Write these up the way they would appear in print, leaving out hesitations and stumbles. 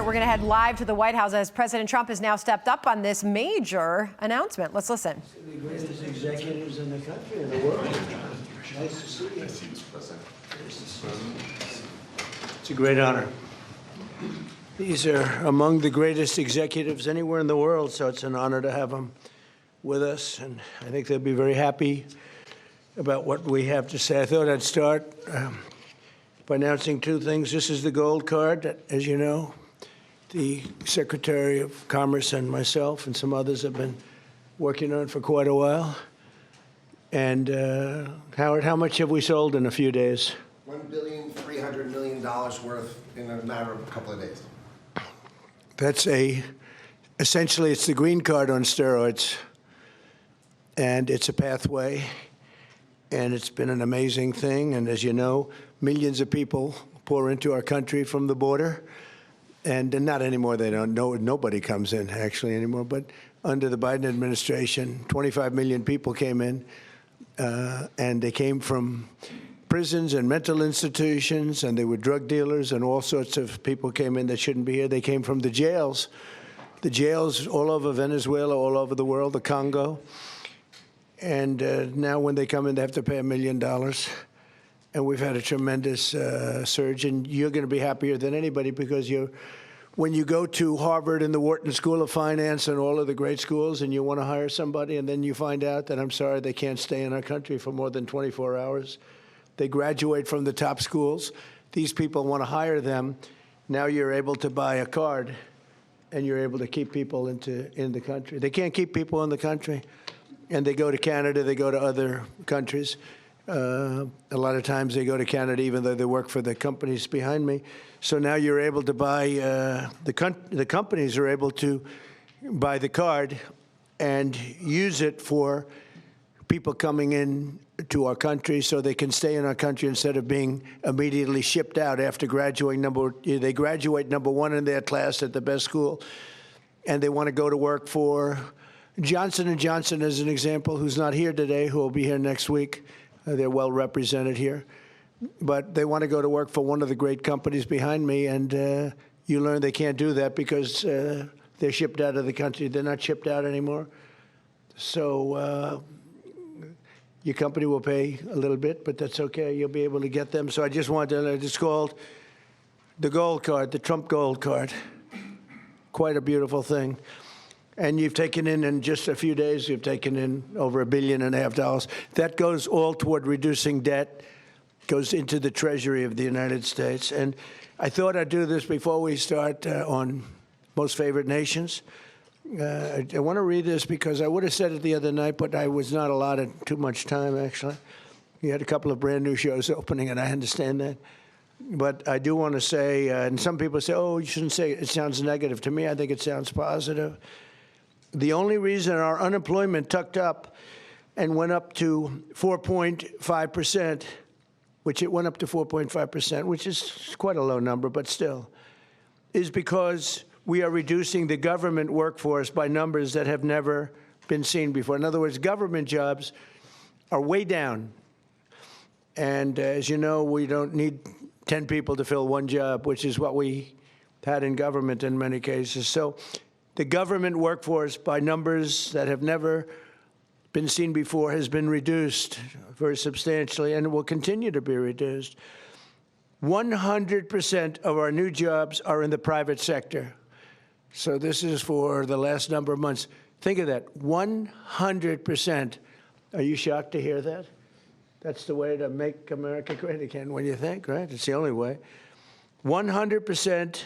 we're going to head live to the White House as President Trump has now stepped up on this major announcement. Let's listen. The greatest executives in the country, in the world. Nice to see you. It's a great honor. These are among the greatest executives anywhere in the world, so it's an honor to have them with us, and I think they'll be very happy about what we have to say. I thought I'd start by announcing two things. This is the gold card that, as you know, the Secretary of Commerce and myself and some others have been working on for quite a while. And Howard, how much have we sold in a few days? $1.3 billion worth in a matter of a couple of days. That's essentially it's the green card on steroids. And it's a pathway. And it's been an amazing thing. And as you know, millions of people pour into our country from the border. And not anymore, they don't know, nobody comes in actually anymore. But under the Biden administration, 25 million people came in. And they came from prisons and mental institutions, and they were drug dealers, and all sorts of people came in that shouldn't be here. They came from the jails all over Venezuela, all over the world, the Congo. And now when they come in, they have to pay $1 million. And we've had a tremendous surge. And you're going to be happier than anybody because when you go to Harvard and the Wharton School of Finance and all of the great schools and you want to hire somebody and then you find out that, I'm sorry, they can't stay in our country for more than 24 hours. They graduate from the top schools. These people want to hire them. Now you're able to buy a card and you're able to keep people in the country. They can't keep people in the country. And they go to Canada, they go to other countries. A lot of times they go to Canada even though they work for the companies behind me. So now you're able to buy, the companies are able to buy the card and use it for people coming in to our country so they can stay in our country instead of being immediately shipped out after graduating. They graduate number one in their class at the best school, and they want to go to work for Johnson & Johnson, as an example, who's not here today, who will be here next week. They're well represented here. But they want to go to work for one of the great companies behind me, and you learn they can't do that because they're shipped out of the country. They're not shipped out anymore. So your company will pay a little bit, but that's okay. You'll be able to get them. So I just wanted to, it's called the gold card, the Trump gold card. Quite a beautiful thing. And you've taken in just a few days, you've taken in over $1.5 billion. That goes all toward reducing debt, goes into the Treasury of the United States. And I thought I'd do this before we start on most favored nations. I want to read this because I would have said it the other night, but I was not allotted too much time, actually. You had a couple of brand new shows opening, and I understand that. But I do want to say, and some people say, oh, you shouldn't say it. It sounds negative. To me, I think it sounds positive. The only reason our unemployment tucked up and went up to 4.5%, which it went up to 4.5%, which is quite a low number, but still, is because we are reducing the government workforce by numbers that have never been seen before. In other words, government jobs are way down. And as you know, we don't need 10 people to fill one job, which is what we had in government in many cases. So the government workforce, by numbers that have never been seen before, has been reduced very substantially, and it will continue to be reduced. 100% of our new jobs are in the private sector. So this is for the last number of months. Think of that, 100%. Are you shocked to hear that? That's the way to make America great again, when you think, right? It's the only way. 100%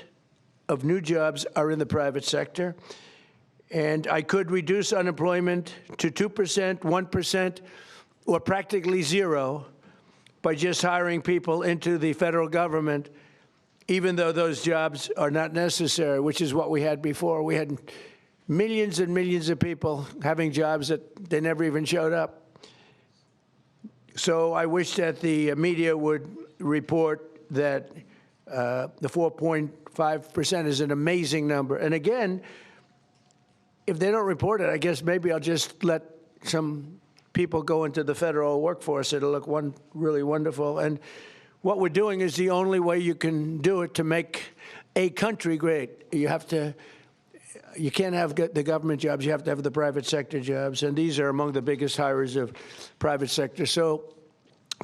of new jobs are in the private sector. And I could reduce unemployment to 2%, 1%, or practically zero by just hiring people into the federal government, even though those jobs are not necessary, which is what we had before. We had millions and millions of people having jobs that they never even showed up. So I wish that the media would report that the 4.5% is an amazing number. And again, if they don't report it, I guess maybe I'll just let some people go into the federal workforce. It'll look really wonderful. And what we're doing is the only way you can do it to make a country, great. You can't have the government jobs. You have to have the private sector jobs. And these are among the biggest hires of private sector. So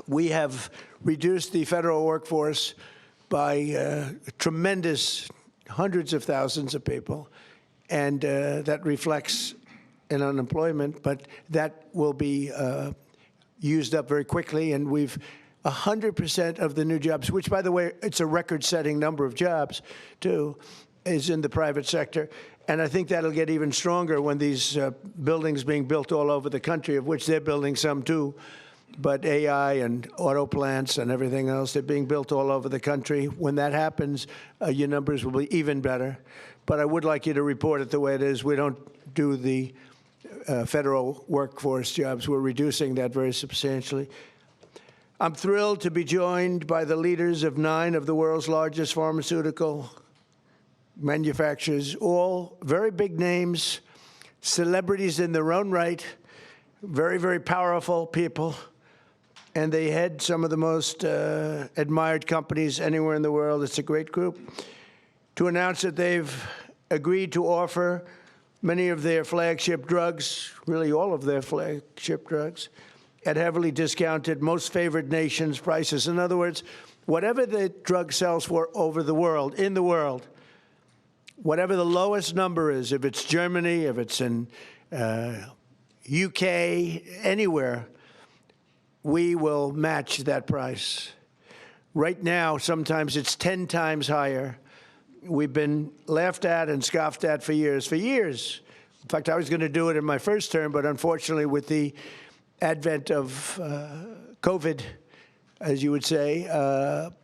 we have reduced the federal workforce by tremendous hundreds of thousands of people. And that reflects in unemployment, but that will be used up very quickly. And we've 100% of the new jobs, which, by the way, it's a record-setting number of jobs, too, is in the private sector. And I think that'll get even stronger when these buildings being built all over the country, of which they're building some, too. But AI and auto plants and everything else, they're being built all over the country. When that happens, your numbers will be even better. But I would like you to report it the way it is. We don't do the federal workforce jobs. We're reducing that very substantially. I'm thrilled to be joined by the leaders of 9 of the world's largest pharmaceutical manufacturers, all very big names, celebrities in their own right, very, very powerful people, and they head some of the most admired companies anywhere in the world. It's a great group. To announce that they've agreed to offer many of their flagship drugs, really all of their flagship drugs, at heavily discounted, most favored nations prices. In other words, whatever the drug sells for over the world, in the world, whatever the lowest number is, if it's Germany, if it's in UK, anywhere, we will match that price. Right now, sometimes it's 10 times higher. We've been laughed at and scoffed at for years. For years. In fact, I was going to do it in my first term, but unfortunately, with the advent of COVID, as you would say,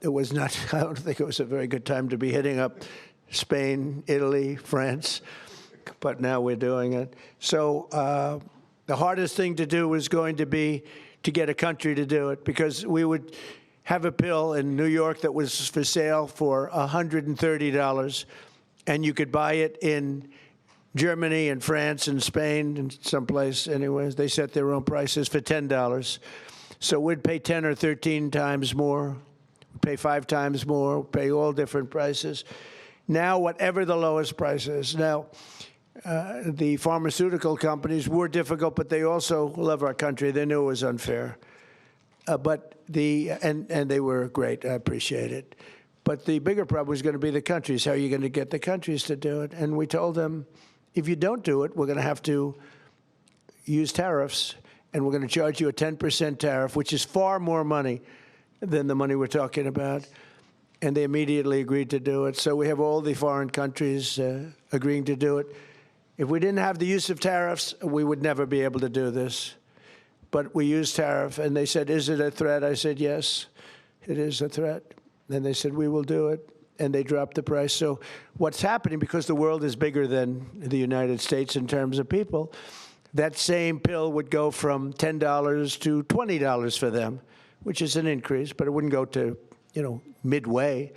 it was not, I don't think it was a very good time to be hitting up Spain, Italy, France, but now we're doing it. So the hardest thing to do was going to be to get a country to do it, because we would have a pill in New York that was for sale for $130, and you could buy it in Germany and France and Spain and someplace anyways. They set their own prices for $10. So we'd pay 10 or 13 times more, pay 5 times more, pay all different prices. Now, whatever the lowest price is. Now, the pharmaceutical companies were difficult, but they also love our country. They knew it was unfair. And they were great. I appreciate it. But the bigger problem was going to be the countries. How are you going to get the countries to do it? And we told them, if you don't do it, we're going to have to use tariffs, and we're going to charge you a 10% tariff, which is far more money than the money we're talking about. And they immediately agreed to do it. So we have all the foreign countries agreeing to do it. If we didn't have the use of tariffs, we would never be able to do this. But we used tariff, and they said, is it a threat? I said, yes, it is a threat. And they said, we will do it. And they dropped the price. So what's happening, because the world is bigger than the United States in terms of people, that same pill would go from $10 to $20 for them, which is an increase, but it wouldn't go to, midway.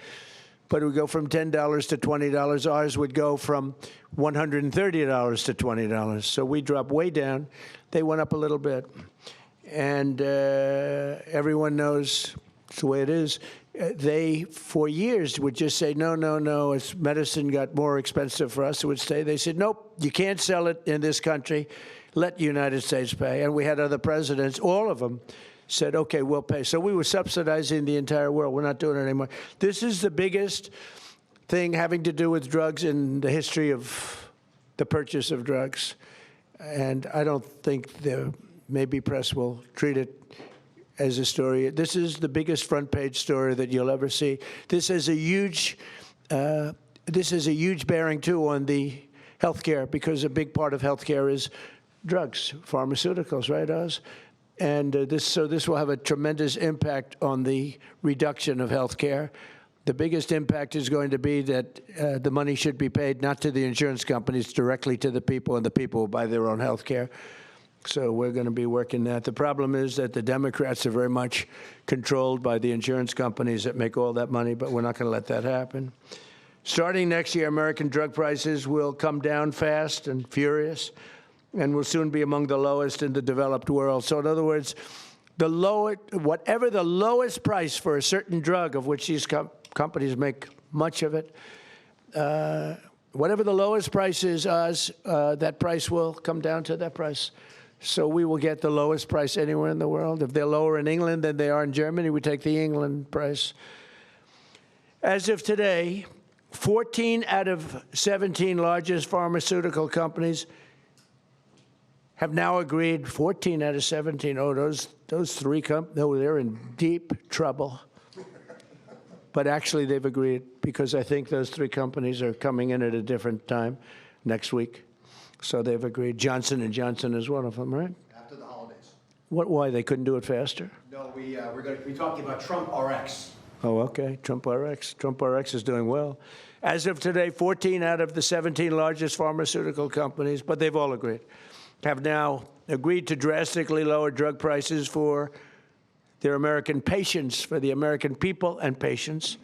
But it would go from $10 to $20. Ours would go from $130 to $20. So we dropped way down. They went up a little bit. And everyone knows it's the way it is. They, for years, would just say, no, no, no, as medicine got more expensive for us, it would stay. They said, nope, you can't sell it in this country. Let the United States pay. And we had other presidents, all of them, said, okay, we'll pay. So we were subsidizing the entire world. We're not doing it anymore. This is the biggest thing having to do with drugs in the history of the purchase of drugs. And I don't think the maybe press will treat it as a story. This is the biggest front page story that you'll ever see. This is a huge bearing, too, on the healthcare, because a big part of healthcare is drugs, pharmaceuticals, right, Oz? And this will have a tremendous impact on the reduction of health care. The biggest impact is going to be that the money should be paid not to the insurance companies, directly to the people, and the people will buy their own health care. So we're going to be working that. The problem is that the Democrats are very much controlled by the insurance companies that make all that money, but we're not going to let that happen. Starting next year, American drug prices will come down fast and furious, and will soon be among the lowest in the developed world. So in other words, whatever the lowest price for a certain drug, of which these companies make much of it, whatever the lowest price is, that price will come down to that price. So we will get the lowest price anywhere in the world. If they're lower in England than they are in Germany, we take the England price. As of today, 14 out of 17 largest pharmaceutical companies have now agreed. 14 out of 17. Oh, those three companies, they're in deep trouble. But actually, they've agreed because I think those three companies are coming in at a different time next week. So they've agreed. Johnson & Johnson is one of them, right? After the holidays. Why? They couldn't do it faster? No, we're going to be talking about Trump RX. Oh, okay. Trump RX. Trump RX is doing well. As of today, 14 out of the 17 largest pharmaceutical companies, but they've all agreed, have now agreed to drastically lower drug prices for their American patients, for the American people and patients.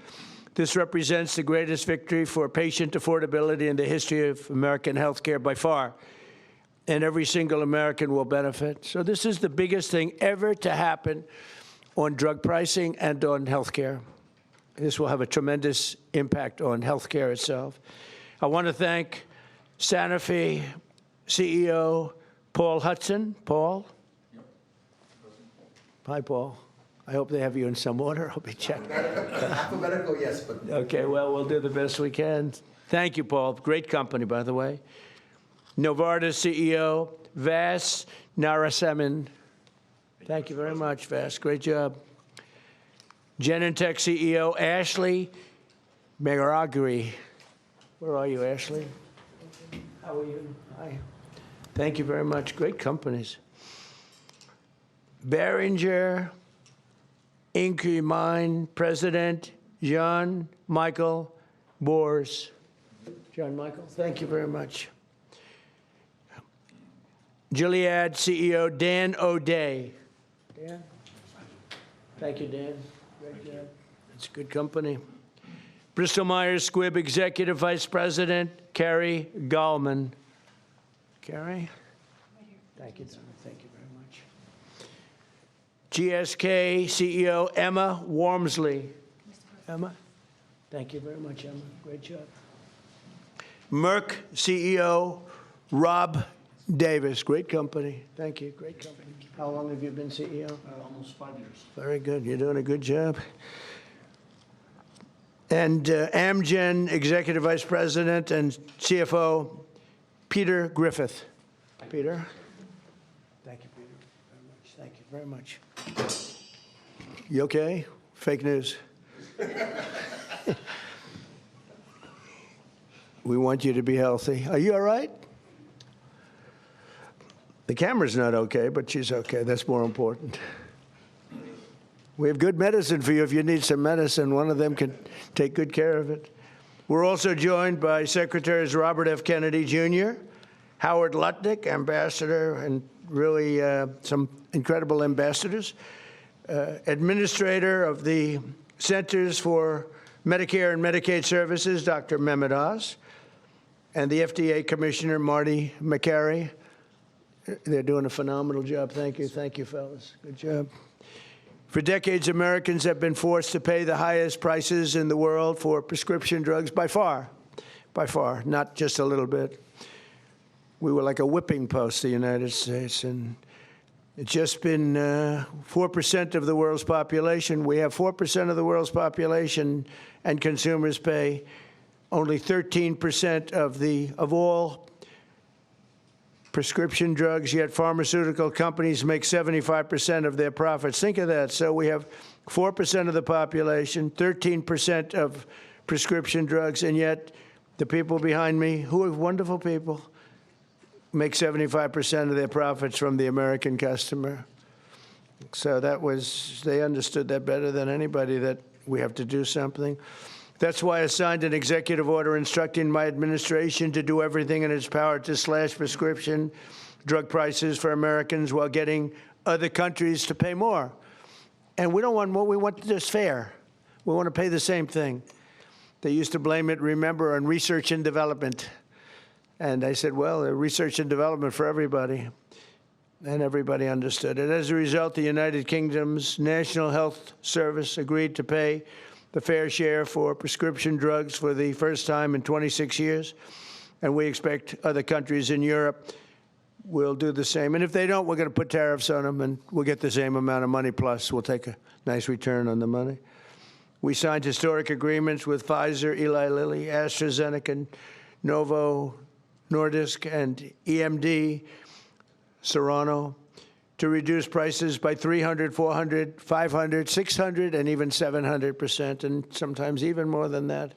This represents the greatest victory for patient affordability in the history of American health care by far. And every single American will benefit. So this is the biggest thing ever to happen on drug pricing and on health care. This will have a tremendous impact on health care itself. I want to thank Sanofi CEO Paul Hudson. Paul? Yep. Hi, Paul. I hope they have you in some order. I'll be checking. Alphabetical, yes, but... Okay, well, we'll do the best we can. Thank you, Paul. Great company, by the way. Novartis CEO Vas Narasimhan. Thank you very much, Vas. Great job. Genentech CEO Ashley Megaragri. Where are you, Ashley? How are you? Hi. Thank you very much. Great companies. Behringer Ingelheim President John Michael Bors. John Michael, thank you very much. Gilead CEO Dan O'Day. Dan? Thank you, Dan. Great job. That's a good company. Bristol Myers Squibb Executive Vice President Carrie Gallman. Carrie? Thank you, Don. Thank you very much. GSK CEO Emma Wormsley. Emma? Thank you very much, Emma. Great job. Merck CEO Rob Davis. Great company. Thank you. Great company. How long have you been CEO? Almost 5 years. Very good. You're doing a good job. And Amgen Executive Vice President and CFO Peter Griffith. Peter? Thank you, Peter, very much. Thank you very much. You okay? Fake news. We want you to be healthy. Are you all right? The camera's not okay, but she's okay. That's more important. We have good medicine for you if you need some medicine. One of them can take good care of it. We're also joined by Secretaries Robert F. Kennedy, Jr., Howard Lutnick, ambassador, and really some incredible ambassadors, Administrator of the Centers for Medicare and Medicaid Services, Dr. Mehmet Oz, and the FDA Commissioner, Marty McCary. They're doing a phenomenal job. Thank you. Thank you, fellas. Good job. For decades, Americans have been forced to pay the highest prices in the world for prescription drugs by far, not just a little bit. We were like a whipping post, the United States, and it's just been 4% of the world's population. We have 4% of the world's population, and consumers pay only 13% of all prescription drugs, yet pharmaceutical companies make 75% of their profits. Think of that. So we have 4% of the population, 13% of prescription drugs, and yet the people behind me, who are wonderful people, make 75% of their profits from the American customer. So that was, they understood that better than anybody, that we have to do something. That's why I signed an executive order instructing my administration to do everything in its power to slash prescription drug prices for Americans while getting other countries to pay more. And we don't want more, we want this fair. We want to pay the same thing. They used to blame it, remember, on research and development. And I said, well, research and development for everybody. And everybody understood it. As a result, the United Kingdom's National Health Service agreed to pay the fair share for prescription drugs for the first time in 26 years. And we expect other countries in Europe will do the same. And if they don't, we're going to put tariffs on them, and we'll get the same amount of money, plus we'll take a nice return on the money. We signed historic agreements with Pfizer, Eli Lilly, AstraZeneca, Novo Nordisk, and EMD, Serrano, to reduce prices by 300, 400, 500, 600, and even 700%, and sometimes even more than that.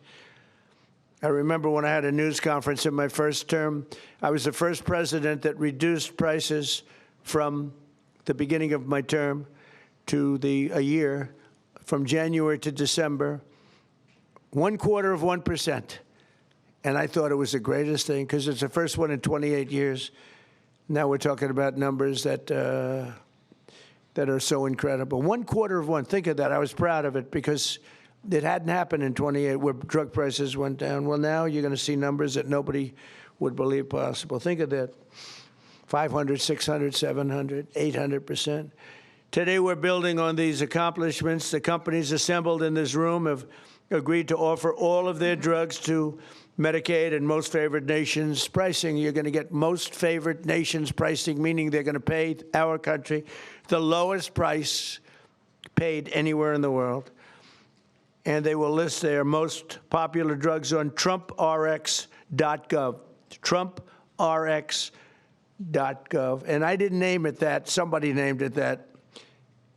I remember when I had a news conference in my first term, I was the first president that reduced prices from the beginning of my term to a year, from January to December, 1/4%. And I thought it was the greatest thing, because it's the first one in 28 years. Now we're talking about numbers that are so incredible. 1/4. Think of that. I was proud of it, because it hadn't happened in 28 where drug prices went down. Well, now you're going to see numbers that nobody would believe possible. Think of that. 500, 600, 700, 800%. Today we're building on these accomplishments. The companies assembled in this room have agreed to offer all of their drugs to Medicaid and most favored nations pricing. You're going to get most favored nations pricing, meaning they're going to pay our country the lowest price paid anywhere in the world. And they will list their most popular drugs on TrumpRx.gov. TrumpRx.gov. And I didn't name it that. Somebody named it that.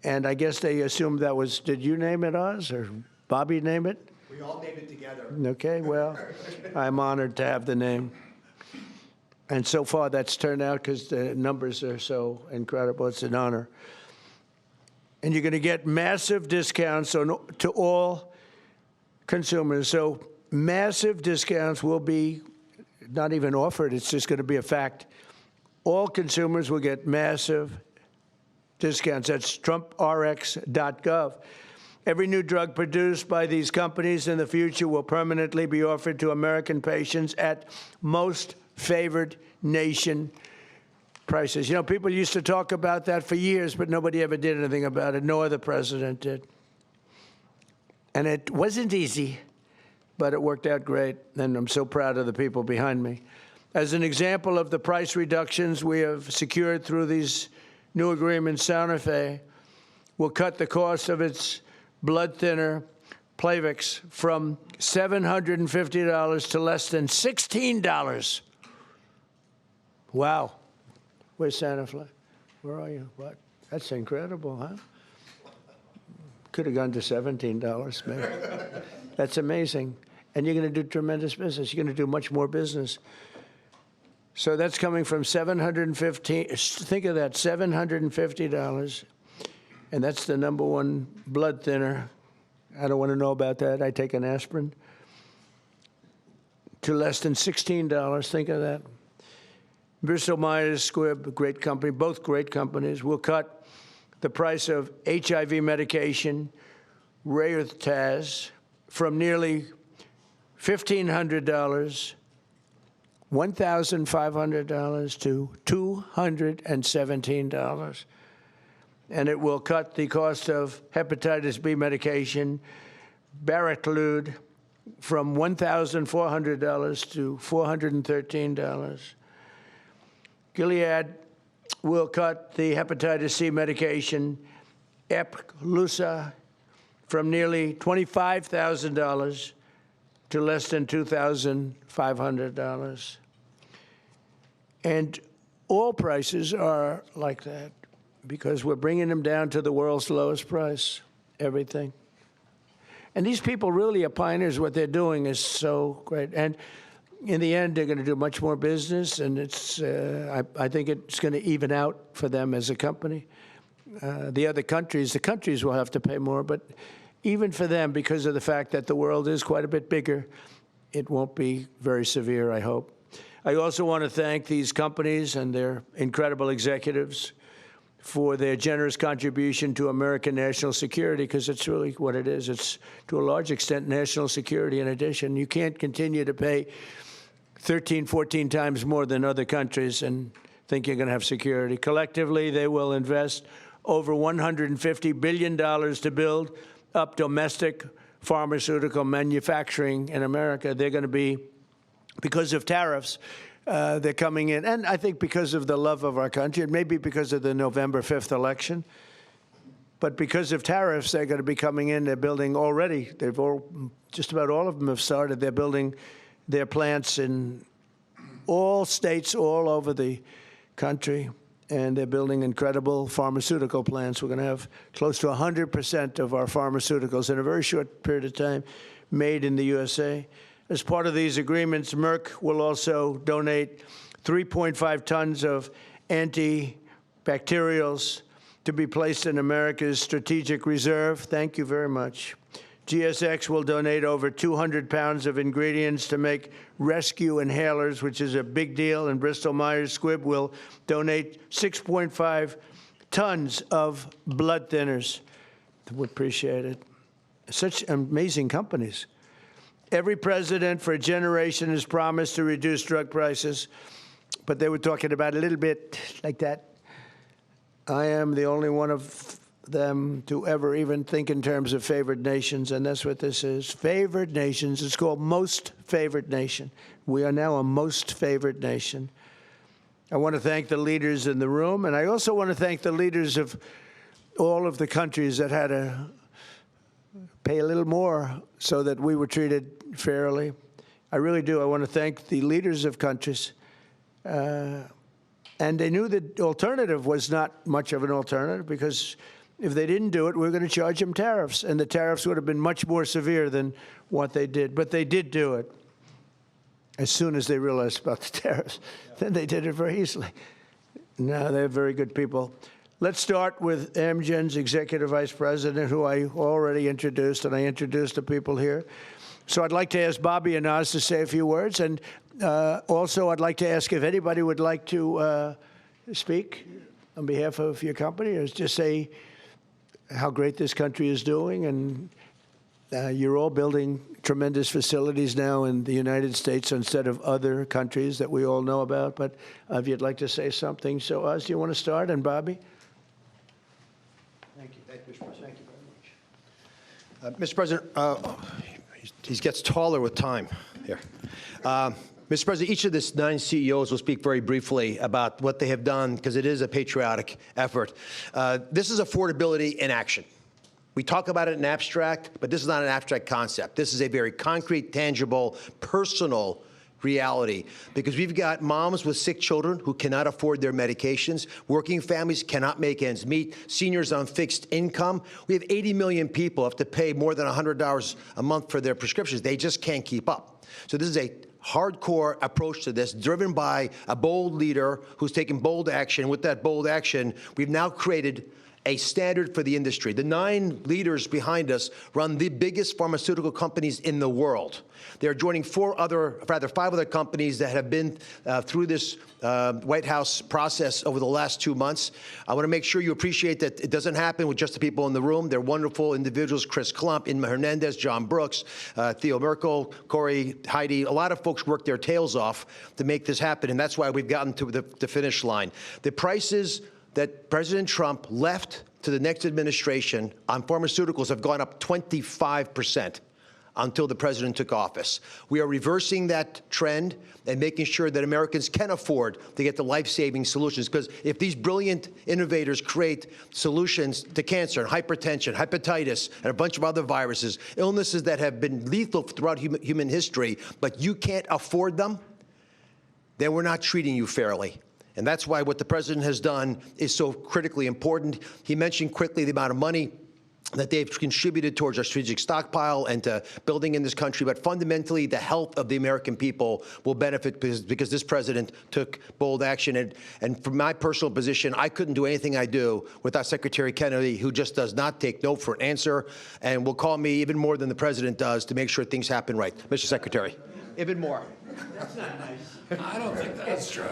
And I guess they assumed that was, did you name it, Oz, or Bobby name it? We all named it together. Okay, well, I'm honored to have the name. And so far that's turned out, because the numbers are so incredible. It's an honor. And you're going to get massive discounts to all consumers. So massive discounts will be not even offered. It's just going to be a fact. All consumers will get massive discounts. That's TrumpRx.gov. Every new drug produced by these companies in the future will permanently be offered to American patients at most favored nation prices. You know, people used to talk about that for years, but nobody ever did anything about it. No other president did. And it wasn't easy, but it worked out great, and I'm so proud of the people behind me. As an example of the price reductions we have secured through these new agreements, Santa Fe will cut the cost of its blood thinner, Plavix, from $750 to less than $16. Wow. Where's Santa Fe? Where are you? What? That's incredible, huh? Could have gone to $17, maybe. That's amazing. And you're going to do tremendous business. You're going to do much more business. So that's coming from $750. Think of that, $750. And that's the #1 blood thinner. I don't want to know about that. I take an aspirin. To less than $16. Think of that. Bristol Myers Squibb, a great company, both great companies, will cut the price of HIV medication, Rayurtaz, from nearly $1,500, $1,500 to $217. And it will cut the cost of hepatitis B medication, Baraclude, from $1,400 to $413. Gilead will cut the hepatitis C medication, Epclusa, from nearly $25,000 to less than $2,500. And all prices are like that, because we're bringing them down to the world's lowest price, everything. And these people really are pioneers. What they're doing is so great. And in the end, they're going to do much more business, and it's, I think it's going to even out for them as a company. The countries will have to pay more, but even for them, because of the fact that the world is quite a bit bigger, it won't be very severe, I hope. I also want to thank these companies and their incredible executives for their generous contribution to American national security, because it's really what it is. It's, to a large extent, national security in addition. You can't continue to pay 13, 14 times more than other countries and think you're going to have security. Collectively, they will invest over $150 billion to build up domestic pharmaceutical manufacturing in America. They're going to be, because of tariffs, they're coming in. And I think because of the love of our country, and maybe because of the November 5th election, but because of tariffs, they're going to be coming in. They're building already. Just about all of them have started. They're building their plants in all states all over the country, and they're building incredible pharmaceutical plants. We're going to have close to 100% of our pharmaceuticals in a very short period of time made in the USA. As part of these agreements, Merck will also donate 3.5 tons of antibacterials to be placed in America's strategic reserve. Thank you very much. GSX will donate over 200 pounds of ingredients to make rescue inhalers, which is a big deal, and Bristol-Myers Squibb will donate 6.5 tons of blood thinners. We appreciate it. Such amazing companies. Every president for a generation has promised to reduce drug prices, but they were talking about a little bit like that. I am the only one of them to ever even think in terms of favored nations, and that's what this is. Favored nations. It's called most favored nation. We are now a most favored nation. I want to thank the leaders in the room, and I also want to thank the leaders of all of the countries that had to pay a little more so that we were treated fairly. I really do. I want to thank the leaders of countries. And they knew the alternative was not much of an alternative, because if they didn't do it, we were going to charge them tariffs, and the tariffs would have been much more severe than what they did. But they did do it as soon as they realized about the tariffs. Then they did it very easily. No, they're very good people. Let's start with Amgen's Executive Vice President, who I already introduced, and I introduced the people here. So I'd like to ask Bobby and Oz to say a few words, and also I'd like to ask if anybody would like to speak on behalf of your company, or just say how great this country is doing. And you're all building tremendous facilities now in the United States instead of other countries that we all know about. But if you'd like to say something. So Oz, do you want to start? And Bobby? Thank you. Thank you, Mr. President. Thank you very much. Mr. President, he gets taller with time here. Mr. President, each of the 9 CEOs will speak very briefly about what they have done, because it is a patriotic effort. This is affordability in action. We talk about it in abstract, but this is not an abstract concept. This is a very concrete, tangible, personal reality, because we've got moms with sick children who cannot afford their medications. Working families cannot make ends meet. Seniors on fixed income. We have 80 million people who have to pay more than $100 a month for their prescriptions. They just can't keep up. So this is a hardcore approach to this, driven by a bold leader who's taken bold action. With that bold action, we've now created a standard for the industry. The 9 leaders behind us run the biggest pharmaceutical companies in the world. They're joining 5 other companies that have been through this White House process over the last 2 months. I want to make sure you appreciate that it doesn't happen with just the people in the room. They're wonderful individuals: Chris Klump, Inma Hernandez, John Brooks, Theo Merkel, Corey, Heidi. A lot of folks worked their tails off to make this happen, and that's why we've gotten to the finish line. The prices that President Trump left to the next administration on pharmaceuticals have gone up 25% until the president took office. We are reversing that trend and making sure that Americans can afford to get the life-saving solutions, because if these brilliant innovators create solutions to cancer and hypertension, hepatitis, and a bunch of other viruses, illnesses that have been lethal throughout human history, but you can't afford them, then we're not treating you fairly. And that's why what the president has done is so critically important. He mentioned quickly the amount of money that they've contributed towards our strategic stockpile and to building in this country. But fundamentally, the health of the American people will benefit because this president took bold action. And from my personal position, I couldn't do anything I do without Secretary Kennedy, who just does not take no for an answer and will call me even more than the president does to make sure things happen right. Mr. Secretary, even more. That's not nice. I don't think that's true.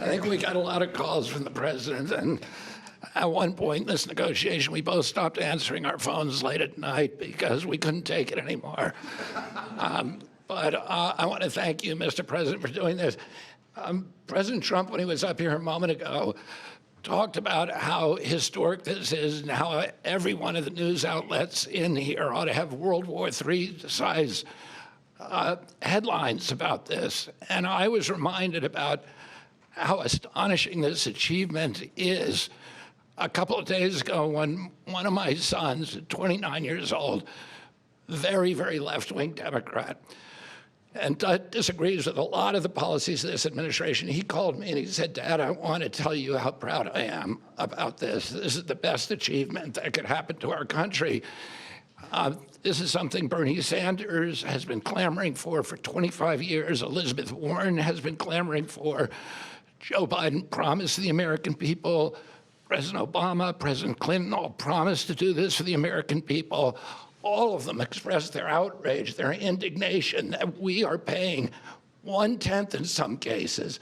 I think we got a lot of calls from the president, and at one point in this negotiation, we both stopped answering our phones late at night because we couldn't take it anymore. But I want to thank you, Mr. President, for doing this. President Trump, when he was up here a moment ago, talked about how historic this is and how every one of the news outlets in here ought to have World War III size headlines about this. And I was reminded about how astonishing this achievement is a couple of days ago when one of my sons, 29 years old, very, very left-wing Democrat, and disagrees with a lot of the policies of this administration. He called me and he said, "Dad, I want to tell you how proud I am about this. This is the best achievement that could happen to our country." This is something Bernie Sanders has been clamoring for 25 years. Elizabeth Warren has been clamoring for. Joe Biden promised the American people. President Obama, President Clinton all promised to do this for the American people. All of them expressed their outrage, their indignation that we are paying 1/10 in some cases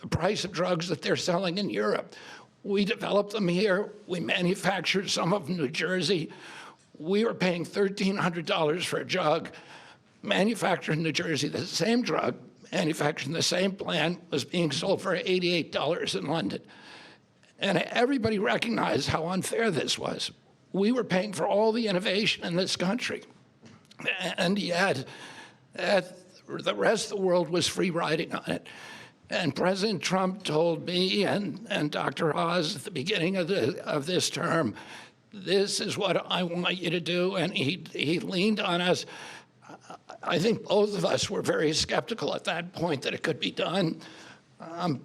the price of drugs that they're selling in Europe. We developed them here. We manufactured some of them in New Jersey. We were paying $1,300 for a drug manufactured in New Jersey. The same drug manufactured in the same plant was being sold for $88 in London. And everybody recognized how unfair this was. We were paying for all the innovation in this country. And yet, the rest of the world was free riding on it. And President Trump told me and Dr. Oz at the beginning of this term, this is what I want you to do. And he leaned on us. I think both of us were very skeptical at that point that it could be done.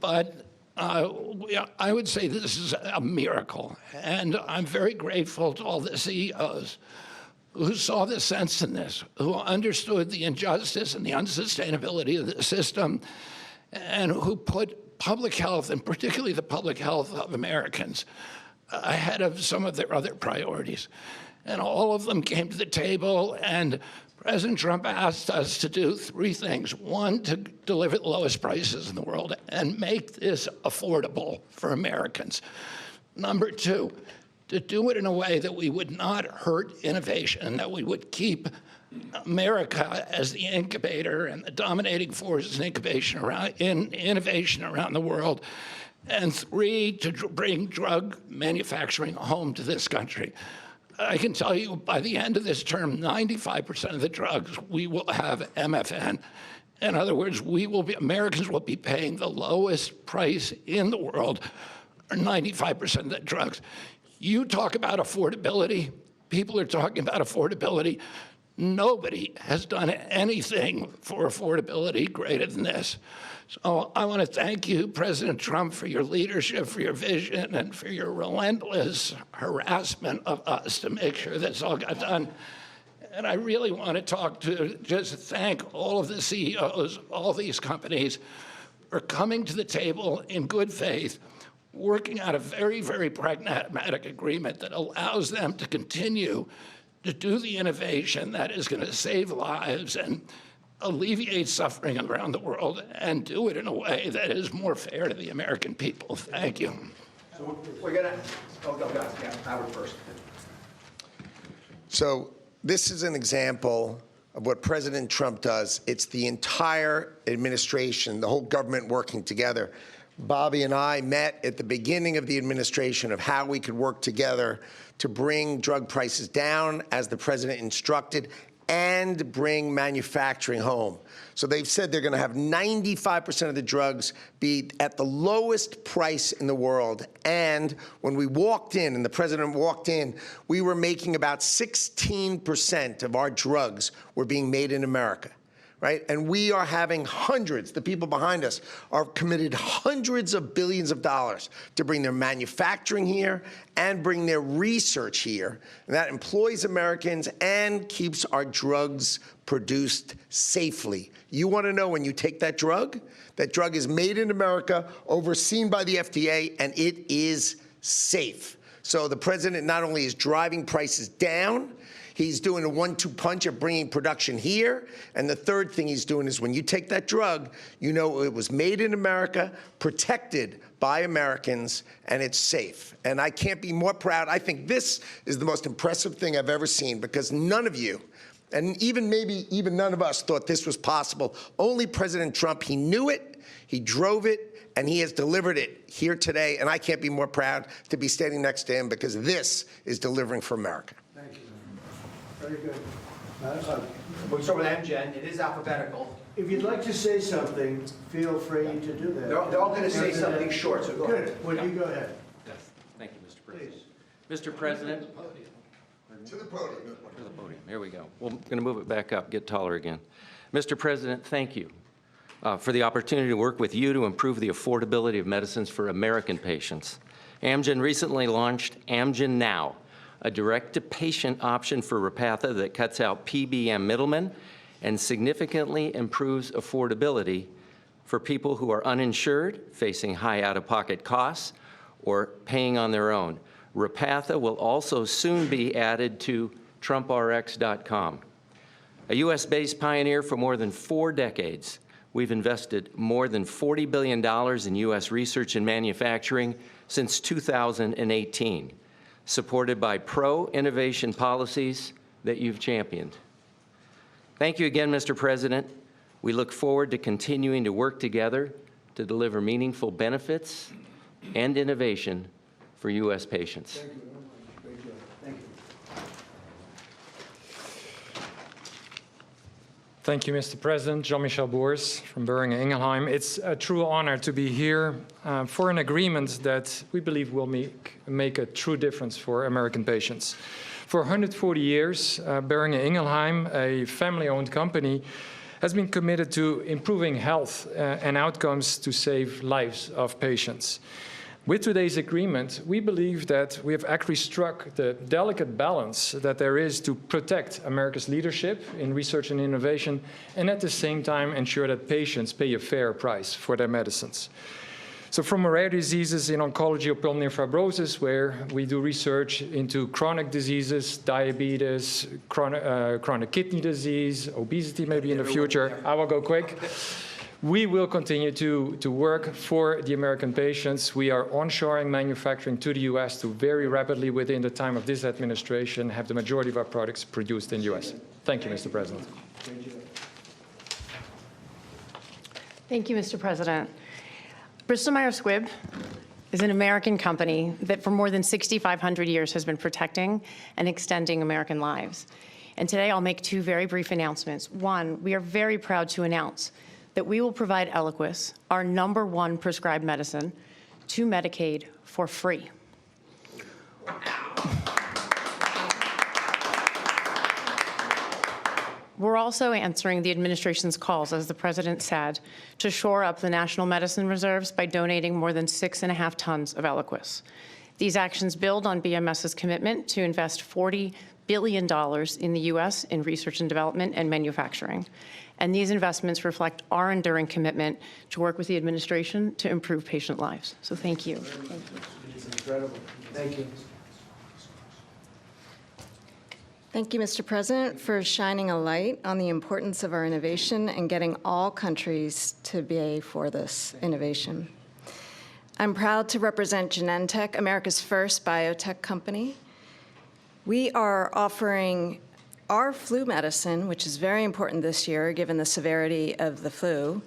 But I would say this is a miracle, and I'm very grateful to all the CEOs who saw the sense in this, who understood the injustice and the unsustainability of the system, and who put public health, and particularly the public health of Americans, ahead of some of their other priorities. And all of them came to the table, and President Trump asked us to do three things. One, to deliver the lowest prices in the world and make this affordable for Americans. Number two, to do it in a way that we would not hurt innovation, that we would keep America as the incubator and the dominating force in innovation around the world. And three, to bring drug manufacturing home to this country. I can tell you by the end of this term, 95% of the drugs we will have MFN. In other words, Americans will be paying the lowest price in the world, or 95% of the drugs. You talk about affordability, people are talking about affordability. Nobody has done anything for affordability greater than this. So I want to thank you, President Trump, for your leadership, for your vision, and for your relentless harassment of us to make sure this all got done. And I really want to just thank all of the CEOs, all these companies, for coming to the table in good faith, working out a very, very pragmatic agreement that allows them to continue to do the innovation that is going to save lives and alleviate suffering around the world, and do it in a way that is more fair to the American people. Thank you. So we're going to, Howard first. So this is an example of what President Trump does. It's the entire administration, the whole government working together. Bobby and I met at the beginning of the administration of how we could work together to bring drug prices down, as the president instructed, and bring manufacturing home. So they've said they're going to have 95% of the drugs be at the lowest price in the world. And when we walked in, and the president walked in, we were making about 16% of our drugs were being made in America. Right? And we are having hundreds, the people behind us are committed hundreds of billions of dollars to bring their manufacturing here and bring their research here. And that employs Americans and keeps our drugs produced safely. You want to know when you take that drug is made in America, overseen by the FDA, and it is safe. So the president not only is driving prices down, he's doing a 1-2 punch of bringing production here. And the third thing he's doing is when you take that drug, you know it was made in America, protected by Americans, and it's safe. And I can't be more proud. I think this is the most impressive thing I've ever seen, because none of you, and maybe even none of us, thought this was possible. Only President Trump, he knew it. He drove it, and he has delivered it here today, and I can't be more proud to be standing next to him because this is delivering for America. Thank you. Very good. We'll start with Amgen. It is alphabetical. If you'd like to say something, feel free to do that. They're all going to say something short, so go ahead. Good. Well, you go ahead. Yes. Thank you, Mr. President. Mr. President. To the podium. To the podium. Here we go. We're going to move it back up, get taller again. Mr. President, thank you for the opportunity to work with you to improve the affordability of medicines for American patients. Amgen recently launched Amgen Now, a direct-to-patient option for Repatha that cuts out PBM middlemen and significantly improves affordability for people who are uninsured, facing high out-of-pocket costs, or paying on their own. Repatha will also soon be added to TrumpRx.com. A U.S.-based pioneer for more than 4 decades, we've invested more than $40 billion in U.S. research and manufacturing since 2018, supported by pro-innovation policies that you've championed. Thank you again, Mr. President. We look forward to continuing to work together to deliver meaningful benefits and innovation for U.S. patients. Thank you very much. Great job. Thank you. Thank you, Mr. President. Jean-Michel Boers from Boehringer Ingelheim. It's a true honor to be here for an agreement that we believe will make a true difference for American patients. For 140 years, Boehringer Ingelheim, a family-owned company, has been committed to improving health and outcomes to save lives of patients. With today's agreement, we believe that we have actually struck the delicate balance that there is to protect America's leadership in research and innovation, and at the same time ensure that patients pay a fair price for their medicines. So from rare diseases in oncology or pulmonary fibrosis, where we do research into chronic diseases, diabetes, chronic kidney disease, obesity maybe in the future, I will go quick. We will continue to work for the American patients. We are onshoring manufacturing to the U.S. to very rapidly, within the time of this administration, have the majority of our products produced in the U.S. Thank you, Mr. President. Thank you, Mr. President. Bristol Myers Squibb is an American company that for more than 6,500 years has been protecting and extending American lives. And today I'll make 2 very brief announcements. One, we are very proud to announce that we will provide Eliquis, our #1 prescribed medicine, to Medicaid for free. We're also answering the administration's calls, as the president said, to shore up the national medicine reserves by donating more than 6.5 tons of Eliquis. These actions build on BMS's commitment to invest $40 billion in the U.S. in research and development and manufacturing. And these investments reflect our enduring commitment to work with the administration to improve patient lives. So thank you. Thank you. It's incredible. Thank you. Thank you, Mr. President, for shining a light on the importance of our innovation and getting all countries to pay for this innovation. I'm proud to represent Genentech, America's first biotech company. We are offering our flu medicine, which is very important this year, given the severity of the flu,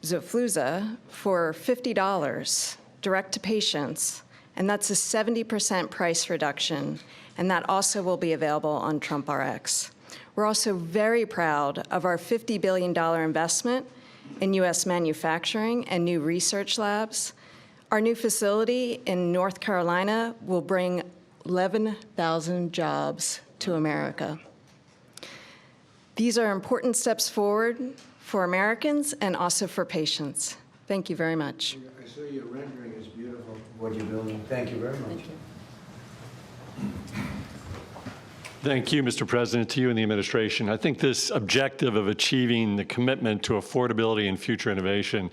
Xofluza, for $50 direct to patients, and that's a 70% price reduction, and that also will be available on TrumpRx. We're also very proud of our $50 billion investment in U.S. manufacturing and new research labs. Our new facility in North Carolina will bring 11,000 jobs to America. These are important steps forward for Americans and also for patients. Thank you very much. I saw your rendering is beautiful, what you're building. Thank you very much. Thank you. Thank you, Mr. President, to you and the administration. I think this objective of achieving the commitment to affordability and future innovation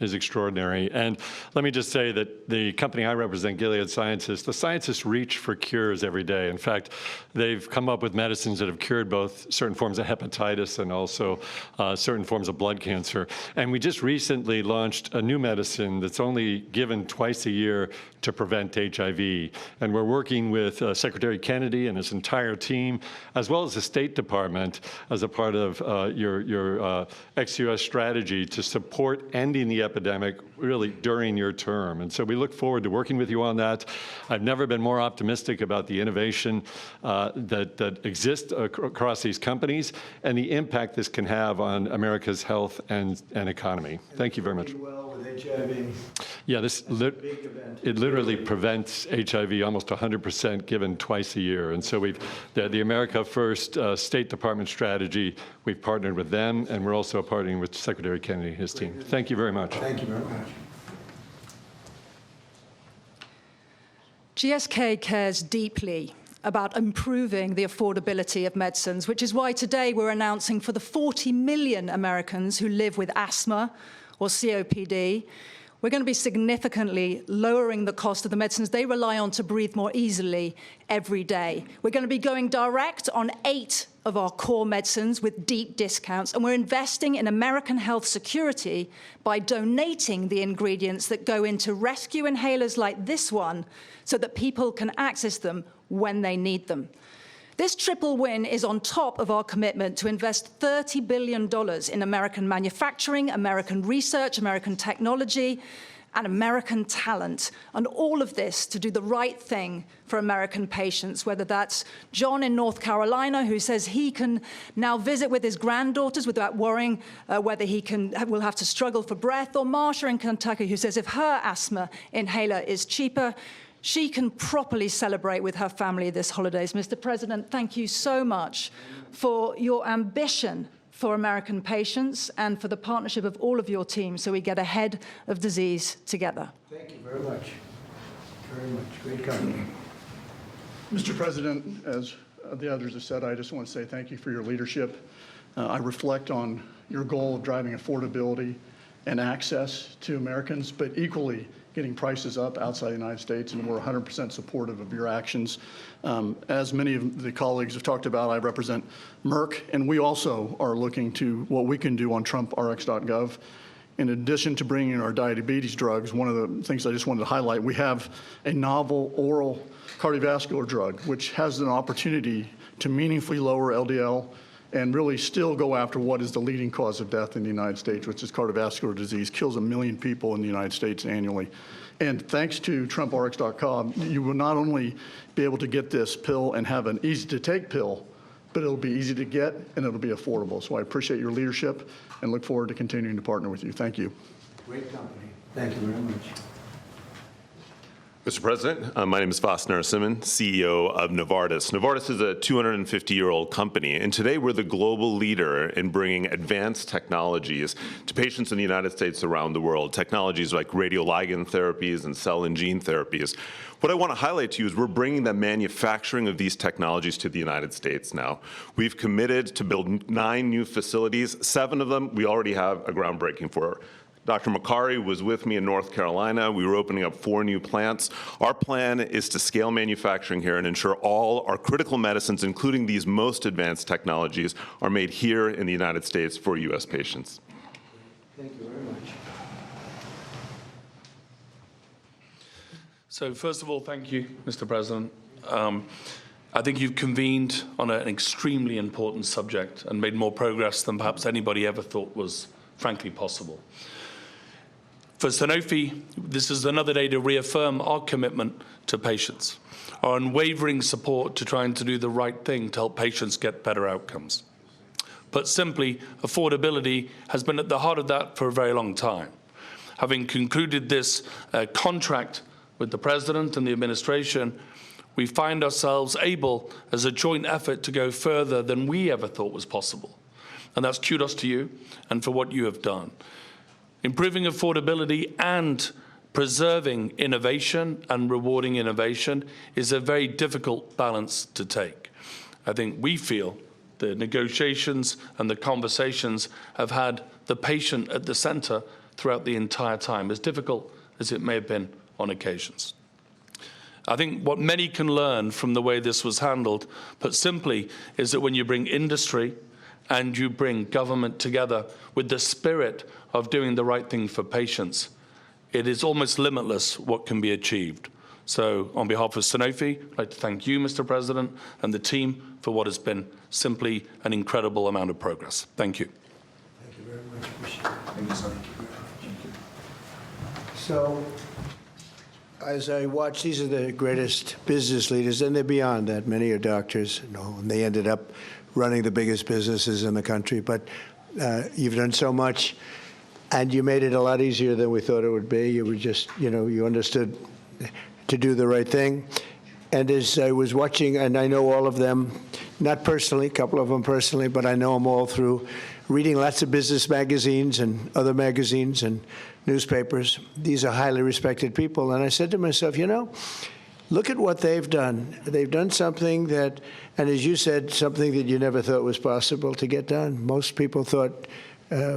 is extraordinary. And let me just say that the company I represent, Gilead Sciences, the scientists reach for cures every day. In fact, they've come up with medicines that have cured both certain forms of hepatitis and also certain forms of blood cancer. And we just recently launched a new medicine that's only given twice a year to prevent HIV. And we're working with Secretary Kennedy and his entire team team, as well as the State Department as a part of your ex-US strategy to support ending the epidemic really during your term. And so we look forward to working with you on that. I've never been more optimistic about the innovation that exists across these companies and the impact this can have on America's health and economy. Thank you very much. Well with HIV. Yeah, it literally prevents HIV almost 100% given twice a year. And so the America First State Department strategy, we've partnered with them, and we're also partnering with Secretary Kennedy and his team. Thank you very much. Thank you very much. GSK cares deeply about improving the affordability of medicines, which is why today we're announcing for the 40 million Americans who live with asthma or COPD, we're going to be significantly lowering the cost of the medicines they rely on to breathe more easily every day. We're going to be going direct on 8 of our core medicines with deep discounts, and we're investing in American health security by donating the ingredients that go into rescue inhalers like this one so that people can access them when they need them. This triple win is on top of our commitment to invest $30 billion in American manufacturing, American research, American technology, and American talent, and all of this to do the right thing for American patients, whether that's John in North Carolina, who says he can now visit with his granddaughters without worrying whether will have to struggle for breath, or Marsha in Kentucky, who says if her asthma inhaler is cheaper, she can properly celebrate with her family this holidays. Mr. President, thank you so much for your ambition for American patients and for the partnership of all of your team so we get ahead of disease together. Thank you very much. Very much. Great company. Mr. President, as the others have said, I just want to say thank you for your leadership. I reflect on your goal of driving affordability and access to Americans, but equally getting prices up outside the United States, and we're 100% supportive of your actions. As many of the colleagues have talked about, I represent Merck, and we also are looking to what we can do on TrumpRx.gov. In addition to bringing in our diabetes drugs, one of the things I just wanted to highlight, we have a novel oral cardiovascular drug, which has an opportunity to meaningfully lower LDL and really still go after what is the leading cause of death in the United States, which is cardiovascular disease, kills 1 million people in the United States annually. And thanks to TrumpRx.com, you will not only be able to get this pill and have an easy-to-take pill, but it'll be easy to get and it'll be affordable. So I appreciate your leadership and look forward to continuing to partner with you. Thank you. Great company. Thank you very much. Mr. President, my name is Vas Narasimhan, CEO of Novartis. Novartis is a 250-year-old company, and today we're the global leader in bringing advanced technologies to patients in the United States around the world, technologies like radioligand therapies and cell and gene therapies. What I want to highlight to you is we're bringing the manufacturing of these technologies to the United States now. We've committed to build 9 new facilities. 7 of them we already have a groundbreaking for. Dr. Makari was with me in North Carolina. We were opening up 4 new plants. Our plan is to scale manufacturing here and ensure all our critical medicines, including these most advanced technologies, are made here in the United States for U.S. patients. Thank you very much. So first of all, thank you, Mr. President. I think you've convened on an extremely important subject and made more progress than perhaps anybody ever thought was frankly possible. For Sanofi, this is another day to reaffirm our commitment to patients, our unwavering support to trying to do the right thing to help patients get better outcomes. Put simply, affordability has been at the heart of that for a very long time. Having concluded this contract with the President and the administration, we find ourselves able, as a joint effort, to go further than we ever thought was possible. And that's kudos to you and for what you have done. Improving affordability and preserving innovation and rewarding innovation is a very difficult balance to take. I think we feel the negotiations and the conversations have had the patient at the center throughout the entire time, as difficult as it may have been on occasions. I think what many can learn from the way this was handled, put simply, is that when you bring industry and you bring government together with the spirit of doing the right thing for patients, it is almost limitless what can be achieved. So on behalf of Sanofi, I'd like to thank you, Mr. President, and the team for what has been simply an incredible amount of progress. Thank you. Thank you very much. Appreciate it. Thank you, sir. So, as I watch, these are the greatest business leaders, and they're beyond that. Many are doctors, and they ended up running the biggest businesses in the country. But you've done so much, and you made it a lot easier than we thought it would be. You were just, you understood to do the right thing. And as I was watching, and I know all of them, not personally, a couple of them personally, but I know them all through reading lots of business magazines and other magazines and newspapers. These are highly respected people. And I said to myself, look at what they've done. They've done something that, and as you said, something that you never thought was possible to get done. Most people thought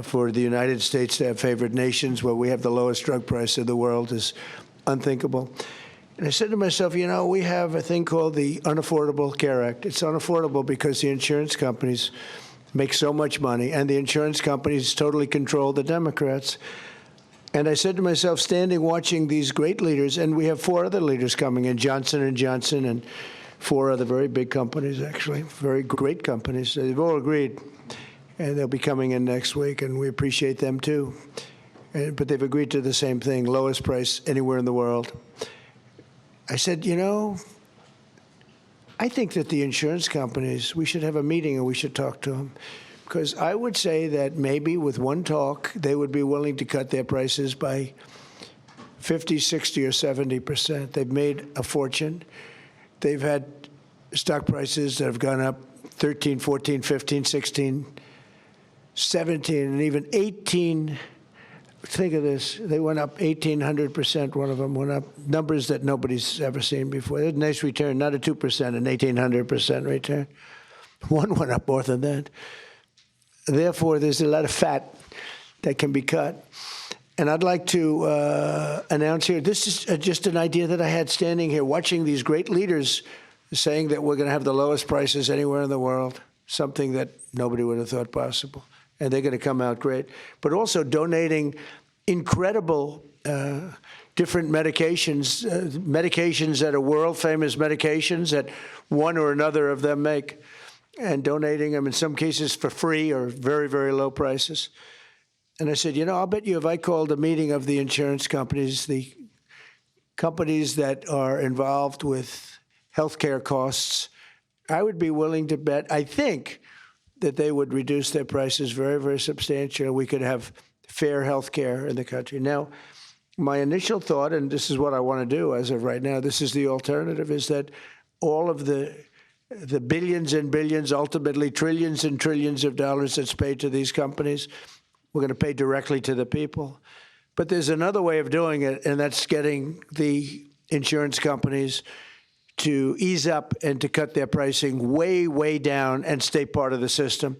for the United States to have favored nations where we have the lowest drug price in the world is unthinkable. And I said to myself, we have a thing called the Unaffordable Care Act. It's unaffordable because the insurance companies make so much money, and the insurance companies totally control the Democrats. And I said to myself, standing watching these great leaders, and we have 4 other leaders coming in, Johnson & Johnson, and 4 other very big companies, actually, very great companies. They've all agreed, and they'll be coming in next week, and we appreciate them too. But they've agreed to the same thing, lowest price anywhere in the world. I said, I think that the insurance companies, we should have a meeting and we should talk to them. Because I would say that maybe with one talk, they would be willing to cut their prices by 50, 60, or 70%. They've made a fortune. They've had stock prices that have gone up 13, 14, 15, 16, 17, and even 18. Think of this. They went up 1,800%. One of them went up numbers that nobody's ever seen before. A nice return, not a 2%, an 1,800% return. One went up more than that. Therefore, there's a lot of fat that can be cut. And I'd like to announce here, this is just an idea that I had standing here, watching these great leaders saying that we're going to have the lowest prices anywhere in the world, something that nobody would have thought possible. And they're going to come out great. But also donating incredible different medications, medications that are world-famous medications that one or another of them make, and donating them in some cases for free or very, very low prices. And I said, I'll bet you if I called a meeting of the insurance companies, the companies that are involved with healthcare costs, I would be willing to bet, I think, that they would reduce their prices very, very substantially. We could have fair health care in the country. Now, my initial thought, and this is what I want to do as of right now, this is the alternative, is that all of the billions and billions, ultimately trillions and trillions of dollars that's paid to these companies, we're going to pay directly to the people. But there's another way of doing it, and that's getting the insurance companies to ease up and to cut their pricing way, way down and stay part of the system.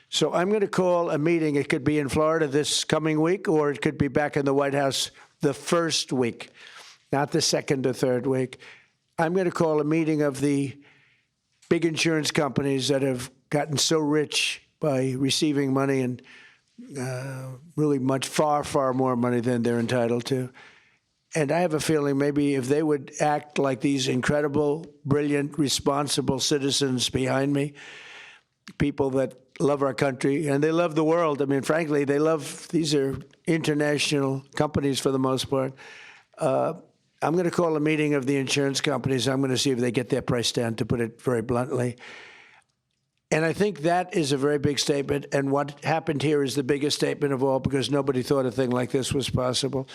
So I'm going to call a meeting. It could be in Florida this coming week, or it could be back in the White House the first week, not the second or third week. I'm going to call a meeting of the big insurance companies that have gotten so rich by receiving money, and really much, far, far more money than they're entitled to. And I have a feeling maybe if they would act like these incredible, brilliant, responsible citizens behind me, people that love our country, and they love the world. I mean, frankly, these are international companies for the most part. I'm going to call a meeting of the insurance companies. I'm going to see if they get their price down, to put it very bluntly. And I think that is a very big statement. And what happened here is the biggest statement of all, because nobody thought a thing like this was possible.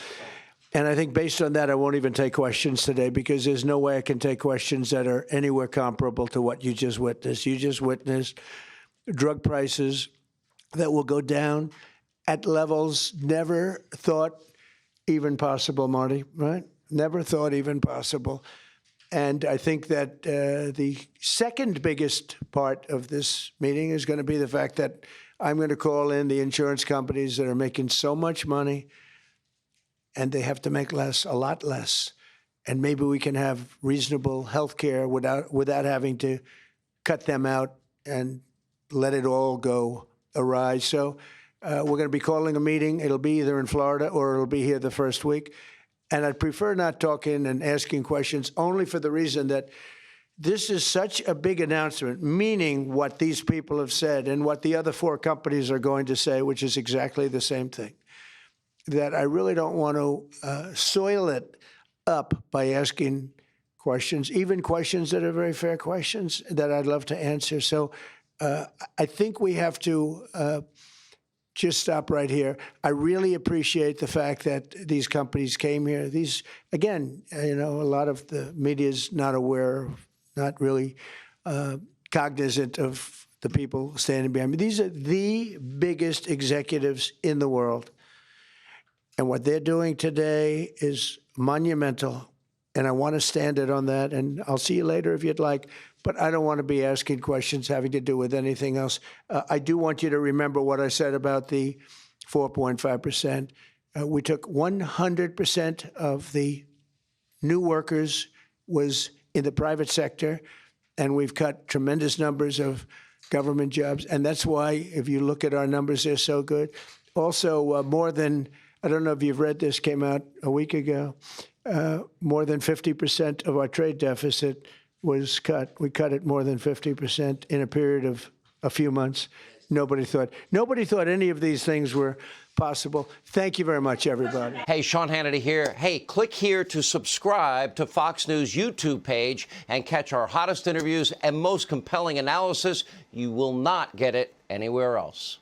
And I think based on that, I won't even take questions today, because there's no way I can take questions that are anywhere comparable to what you just witnessed. You just witnessed drug prices that will go down at levels never thought even possible, Marty, right? Never thought even possible. And I think that the second biggest part of this meeting is going to be the fact that I'm going to call in the insurance companies that are making so much money, and they have to make less, a lot less. And maybe we can have reasonable health care without having to cut them out and let it all go awry. So we're going to be calling a meeting. It'll be either in Florida or it'll be here the first week. And I'd prefer not talking and asking questions, only for the reason that This is such a big announcement, meaning what these people have said and what the other 4 companies are going to say, which is exactly the same thing, that I really don't want to soil it up by asking questions, even questions that are very fair questions that I'd love to answer. So I think we have to just stop right here. I really appreciate the fact that these companies came here. These, again, a lot of the media is not aware, not really cognizant of the people standing behind me. These are the biggest executives in the world. And what they're doing today is monumental. And I want to stand it on that. And I'll see you later if you'd like. But I don't want to be asking questions having to do with anything else. I do want you to remember what I said about the 4.5%. We took 100% of the new workers was in the private sector, and we've cut tremendous numbers of government jobs. And that's why, if you look at our numbers, they're so good. Also, more than, I don't know if you've read this, came out a week ago, more than 50% of our trade deficit was cut. We cut it more than 50% in a period of a few months. Nobody thought any of these things were possible. Thank you very much, everybody. Hey, Sean Hannity here. Hey, click here to subscribe to Fox News YouTube page and catch our hottest interviews and most compelling analysis. You will not get it anywhere else.